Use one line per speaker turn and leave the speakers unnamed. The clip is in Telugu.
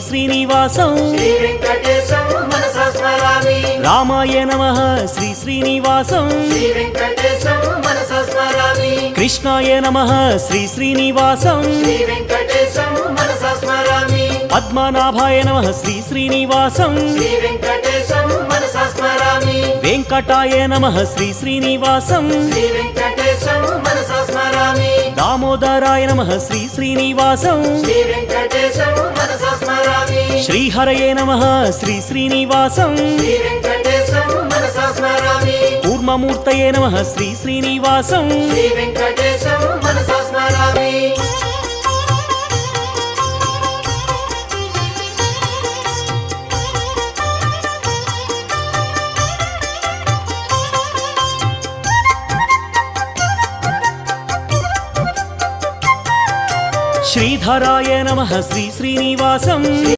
శ్రీనివాసం
శ్రీ వెంకటేశం మనసా స్మరామి
రామాయ నమః శ్రీ శ్రీనివాసం
శ్రీ వెంకటేశం మనసా స్మరామి
కృష్ణాయ నమః శ్రీ శ్రీనివాసం
శ్రీ వెంకటేశం మనసా స్మరామి
పద్మనాభాయ నమః శ్రీ శ్రీనివాసం
శ్రీ వెంకటేశం మనసా స్మరామి
వెంకటాయ నమః శ్రీ శ్రీనివాసం
శ్రీ వెంకటేశం మనసా స్మరామి
దామోదరాయ నమః శ్రీ శ్రీనివాసం
శ్రీ వెంకటేశం మనసా స్మరామి
శ్రీహరయే నమః శ్రీ శ్రీనివాసం
శ్రీ వెంకటేశం మనసా స్మరామి
కూర్మమూర్తయే నమః శ్రీ శ్రీనివాసం
శ్రీ వెంకటేశం మనసా స్మరామి
శ్రీధరాయ నమః శ్రీ శ్రీనివాసం